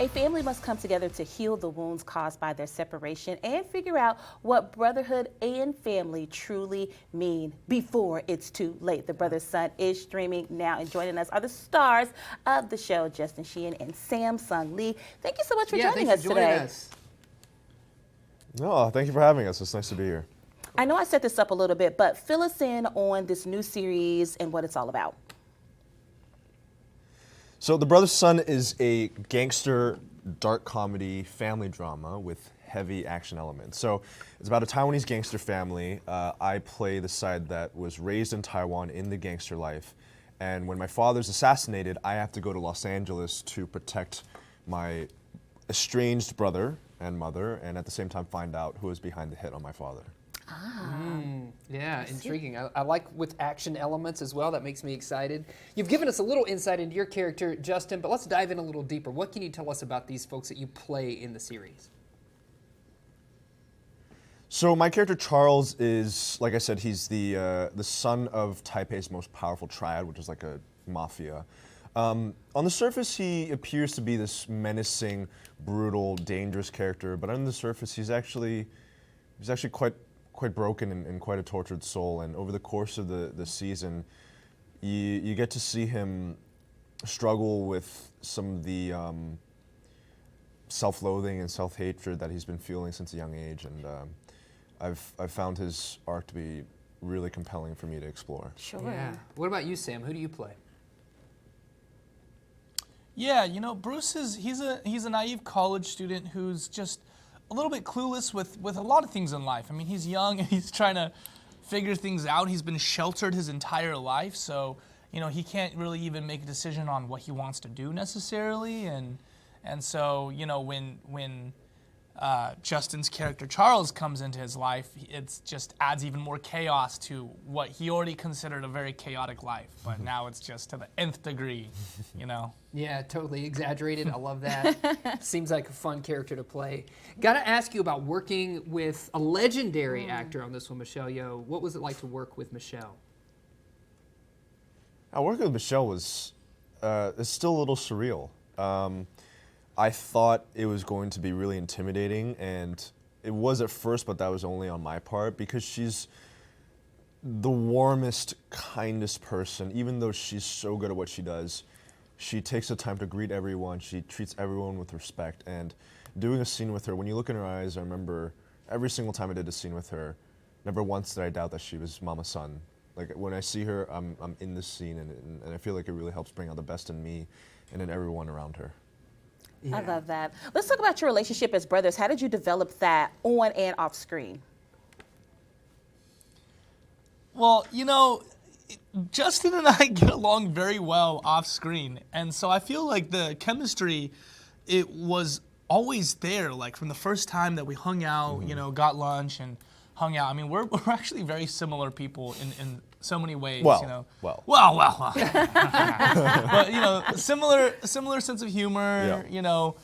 A family must come together to heal the wounds caused by their separation and figure out what brotherhood and family truly mean before it's too late. The Brother's Son is streaming now, and joining us are the stars of the show, Justin Sheehan and Samsung Lee. Thank you so much for joining us today. No, thank you for having us. It's nice to be here. I know I set this up a little bit, but fill us in on this new series and what it's all about. So The Brother's Son is a gangster, dark comedy, family drama with heavy action elements. So it's about a Taiwanese gangster family. I play the side that was raised in Taiwan in the gangster life. And when my father's assassinated, I have to go to Los Angeles to protect my estranged brother and mother, and at the same time find out who is behind the hit on my father. Yeah, intriguing. I like with action elements as well. That makes me excited. You've given us a little insight into your character, Justin, but let's dive in a little deeper. What can you tell us about these folks that you play in the series? So my character Charles is, like I said, he's the son of Taipei's most powerful triad, which is like a mafia. On the surface, he appears to be this menacing, brutal, dangerous character, but under the surface, he's actually quite broken and quite a tortured soul. And over the course of the season, you get to see him struggle with some of the self-loathing and self-hatred that he's been feeling since a young age. And I've found his arc to be really compelling for me to explore. Sure. Yeah. What about you, Sam? Who do you play? Yeah, you know, Bruce he's a naive college student who's just a little bit clueless with a lot of things in life. I mean, he's young and he's trying to figure things out. He's been sheltered his entire life, so you know he can't really even make a decision on what he wants to do necessarily. And so you know when Justin's character Charles comes into his life, it just adds even more chaos to what he already considered a very chaotic life. But now it's just to the nth degree, you know. Yeah, totally exaggerated. I love that. Seems like a fun character to play. Got to ask you about working with a legendary actor on this one, Michelle Yeoh. What was it like to work with Michelle? Working with Michelle was it's still a little surreal. I thought it was going to be really intimidating, and it was at first, but that was only on my part, because she's the warmest, kindest person. Even though she's so good at what she does, she takes the time to greet everyone. She treats everyone with respect. And doing a scene with her, when you look in her eyes, I remember every single time I did a scene with her, never once did I doubt that she was Mama's son. Like when I see her, I'm in this scene, and I feel like it really helps bring out the best in me and in everyone around her. Yeah. I love that. Let's talk about your relationship as brothers. How did you develop that on and off screen? Well, you know, Justin and I get along very well off screen, and so I feel like the chemistry, it was always there. Like from the first time that we hung out, you know, got lunch and hung out. I mean, we're actually very similar people in so many ways. Well, you know. well. But you know, similar sense of humor. Yeah. You know.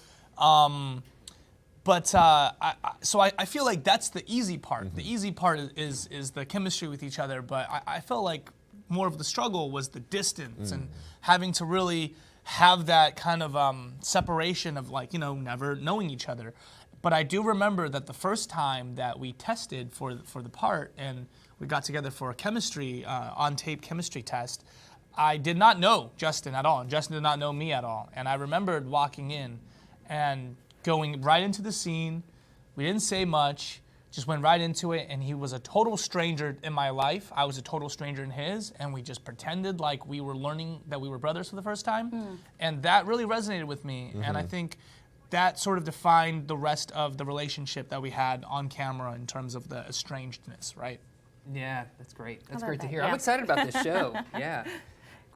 So I feel like that's the easy part. The easy part is the chemistry with each other, but I felt like more of the struggle was the distance and having to really have that kind of separation of like, you know, never knowing each other. But I do remember that the first time that we tested for the part and we got together for a chemistry, on-tape chemistry test, I did not know Justin at all, and Justin did not know me at all. And I remembered walking in and going right into the scene. We didn't say much, just went right into it, and he was a total stranger in my life. I was a total stranger in his, and we just pretended like we were learning that we were brothers for the first time. And that really resonated with me, and I think that sort of defined the rest of the relationship that we had on camera in terms of the estrangedness, right? Yeah, that's great. That's love great to that, hear. yeah. I'm excited about this show. Yeah.